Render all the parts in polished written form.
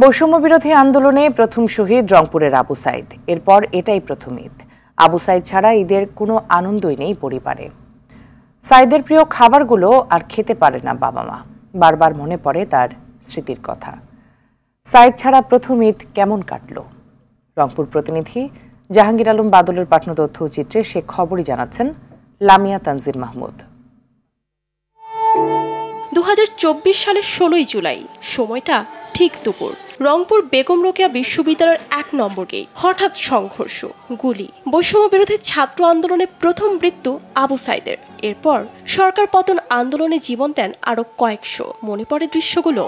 বৈষম্য বিরোধী আন্দোলনে প্রথম শহীদ রংপুরের আবু সাইদ। এরপর এটাই প্রথম ঈদ। আবু সাইদ ছাড়া ঈদের কোনো আনন্দই নেই পরিবারে। সাইদের প্রিয় খাবারগুলো আর খেতে পারে না বাবা মা। বারবার মনে পড়ে তার স্মৃতির কথা। সাইদ ছাড়া প্রথম ঈদ কেমন কাটলো? রংপুর প্রতিনিধি জাহাঙ্গীর আলম বাদলের পাঠানো তথ্যচিত্রে সে খবরই জানাচ্ছেন লামিয়া তানজির মাহমুদ। 2024 সালের 16ই জুলাই, সময়টা ঠিক দুপুর। রংপুর বেগম রোকেয়া বিশ্ববিদ্যালয়ের 1 নম্বর গেট। হঠাৎ সংঘর্ষ, গুলি। বৈষম্য বিরোধী ছাত্র আন্দোলনে প্রথম মৃত্যু আবু সাইদের। এরপর সরকার পতন আন্দোলনে জীবন দেন আরো কয়েকশো। মনে পড়ে দৃশ্যগুলো।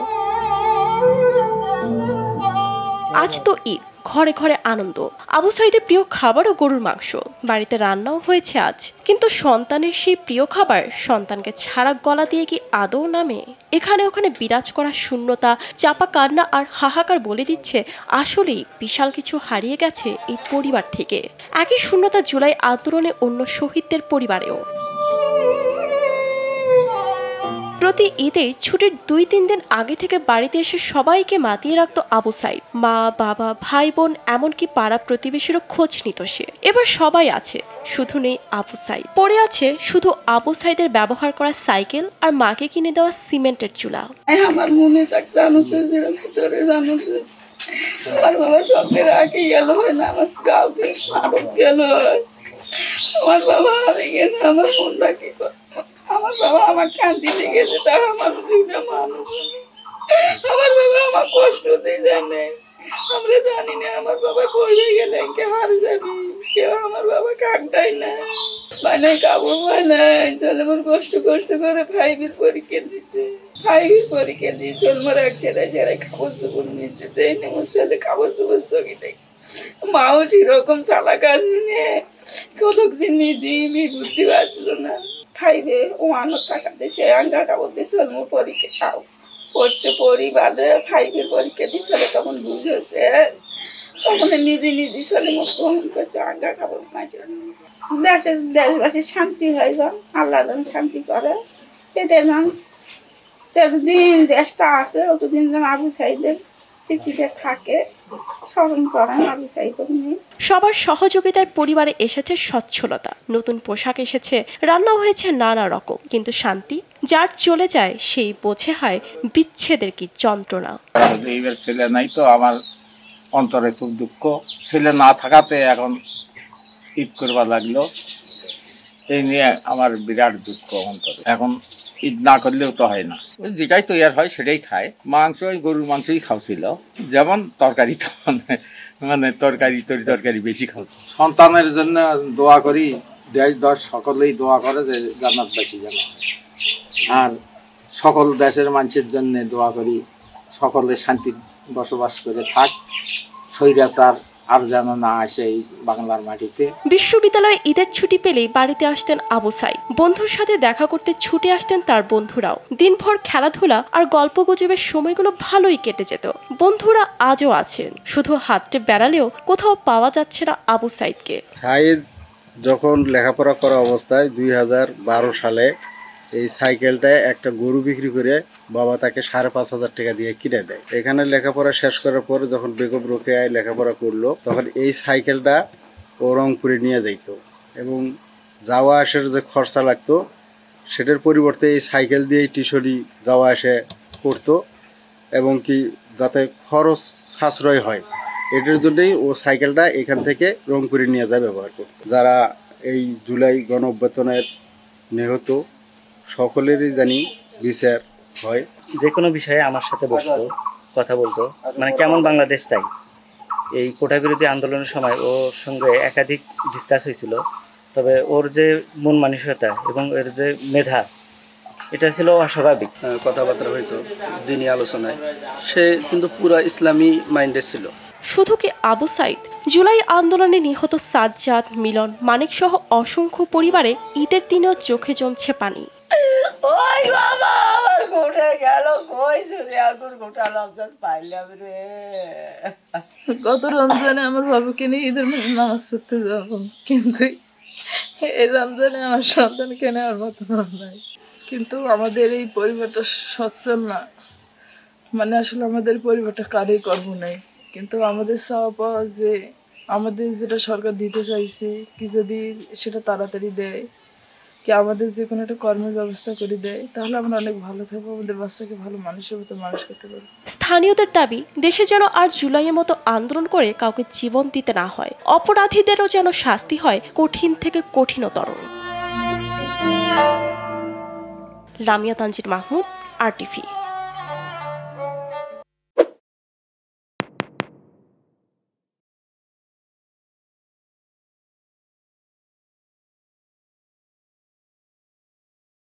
আজ তো ঈদ, ঘরে ঘরে আনন্দ। আবু সাইদের প্রিয় খাবারও গরুর মাংস। বাড়িতে রান্নাও হয়েছে আজ। কিন্তু সন্তানের সেই প্রিয় খাবার সন্তানকে ছাড়া গলা দিয়ে কি আদৌ নামে? এখানে ওখানে বিরাজ করা শূন্যতা, চাপা কান্না আর হাহাকার বলে দিচ্ছে আসলেই বিশাল কিছু হারিয়ে গেছে এই পরিবার থেকে। একই শূন্যতা জুলাই আন্দোলনে অন্য শহীদদের পরিবারেও। প্রতি ঈদে ছুটির 2-3 দিন আগে থেকে বাড়িতে এসে সবাইকে মাতিয়ে রাখত আবু সাইদ। মা, বাবা, ভাই বোন, এমনকি পাড়া প্রতিবেশীরও খোঁজ নিত সে। এবার সবাই আছে, শুধু নেই আবু সাইদ। পড়ে আছে শুধু আবু সাইদের ব্যবহার করা সাইকেল আর মাকে কিনে দেওয়া সিমেন্টের চুলা। আমার মনে আমার বাবা স্বপ্নের আগে গেল হয় না, আমার গাঁতে মারক গেল। আমার বাবা হারে গেছে, আমার মনটা কি করে। আমার বাবা আমার শান্তিতে গেছে, তা আমার দুইটা মানুষ। আমার বাবা আমার কষ্ট দিয়ে জানে, আমরা জানি না আমার বাবা পড়ে গেলে কে হার যাবি। কেউ আমার বাবা কাকটাই না, বানাই কাবু বানাই। চলে আমার কষ্ট করে ফাইভের পরীক্ষা দিতে, ফাইভের পরীক্ষা দিয়ে চল মোর এক ছেড়ে খাবার চুপুর নিচে দেয় না। আমার ছেলে খাবার চুপুর চকি দেয়। মাও সেরকম চালা কাজ নিয়ে চলক জিনিস দিই বুদ্ধি বাঁচলো না। ফাইভে ও আনত টাকাতে সে আঙ্গা কাপড় দিয়ে চল মোর পরীক্ষা খাও পড়তে পড়ি বাদে ফাইভের পরীক্ষা দিয়ে চলে তখন বুঝেছে। তখন নিজে চলে মোট গ্রহণ করছে আঙ্গা কাপড় মাঝে। দেশবাসীর শান্তি হয় যান, আল্লাহ যেন শান্তি করে। এটা যেন যতদিন দেশটা আছে অতদিন যেন আবু সাইদের স্মৃতিতে থাকে, স্মরণ করেন আবু সাইদের নিয়ে। সবার সহযোগিতায় পরিবারে এসেছে সচ্ছলতা, নতুন পোশাক এসেছে, রান্না হয়েছে নানা রকম। কিন্তু শান্তি যার চলে যায় সেই বোঝে হয় বিচ্ছেদের কি যন্ত্রণা। এইবার ছেলে নাই তো আমার অন্তরে খুব দুঃখ। ছেলে না থাকাতে এখন ঈদ করবা লাগলো, এই নিয়ে আমার বিরাট দুঃখ অন্তরে। এখন ঈদ না করলেও তো হয় না, যেটাই তৈরি হয় সেটাই খায়। মাংস ওই গরুর মাংসই খাওয়াছিল, যেমন তরকারি তো মানে তরকারি বেশি খাও। সন্তানের জন্য দোয়া করি, দেশ দশ সকলেই দোয়া করে যে জান্নাতবাসী যেন হয়। আর সকল দেশের মানুষের জন্য দোয়া করি সকলে শান্তি বসবাস করে থাক, স্বৈরাচার আর যেন না আসে এই বাংলার মাটিতে। বিশ্ববিদ্যালয়ে ঈদের ছুটি পেলেই বাড়িতে আসতেন আবু সাইদ। বন্ধুর সাথে দেখা করতে ছুটে আসতেন তার বন্ধুরাও। দিনভর খেলাধুলা আর গল্পগুজবের সময়গুলো ভালোই কেটে যেত। বন্ধুরা আজও আছেন, শুধু হাতটে বেড়ালেও কোথাও পাওয়া যাচ্ছে না আবু সাইদকে। সাইদ যখন লেখাপড়া করা অবস্থায় 2012 সালে এই সাইকেলটায় একটা গরু বিক্রি করে বাবা তাকে 5,500 টাকা দিয়ে কিনে দেয়। এখানে লেখাপড়া শেষ করার পর যখন বেগম রোকেয়ায় লেখাপড়া করলো তখন এই সাইকেলটা ও রংপুরে নিয়ে যাইত এবং যাওয়া আসার যে খরচা লাগতো সেটার পরিবর্তে এই সাইকেল দিয়েই টিউশনি যাওয়া আসা করতো এবং কি যাতে খরচ সাশ্রয় হয় এটার জন্যই ও সাইকেলটা এখান থেকে রংপুরে নিয়ে যায় ব্যবহার করতো। যারা এই জুলাই গণ অভ্যুত্থানের নিহত সকলেরই জানি বিচার হয়। যে কোনো বিষয়ে আমার সাথে বসতো, কথা বলতো, মানে কেমন বাংলাদেশ চাই। এই কোটা বিরোধী আন্দোলনের সময় ওর সঙ্গে একাধিক ডিসকাস হয়েছিল। তবে ওর যে মন মানসিকতা এবং এর যে মেধা, এটা ছিল অস্বাভাবিক। কথাবার্তা হইতো দিনী আলোচনায়, সে কিন্তু পুরা ইসলামী মাইন্ডে ছিল। শুধু কি আবু সাইদ, জুলাই আন্দোলনে নিহত সাজ্জাদ, মিলন, মানিক সহ অসংখ্য পরিবারে ঈদের দিনেও চোখে জমছে পানি। ওই বাবা আমার গোটা গেল, কই চলে আগুন গোটা রমজান পাইলাম রে। গত রমজানে আমার বাবাকে নিয়ে ঈদের নামাজ পড়তে যাবো, কিন্তু এই রমজানে আমার সন্তানকে নেওয়ার মতো নাই। কিন্তু আমাদের এই পরিবারটা সচ্ছল না, মানে আসলে আমাদের পরিবারটা কারোই কর্ম নেই, কিন্তু আমাদের চাওয়া পাওয়া যে আমাদের যেটা সরকার দিতে চাইছে কি যদি সেটা তাড়াতাড়ি দেয়, কি আমাদের যে কোনো একটা কর্মের ব্যবস্থা করে দেয়, তাহলে আমরা অনেক ভালো থাকবো, আমাদের বাচ্চাকে ভালো মানুষের মতো মানুষ করতে পারবো। স্থানীয়দের দাবি দেশে যেন আর জুলাইয়ের মতো আন্দোলন করে কাউকে জীবন দিতে না হয়, অপরাধীদেরও যেন শাস্তি হয় কঠিন থেকে কঠিনতর। Lamia Tangier Mahmud, RTV।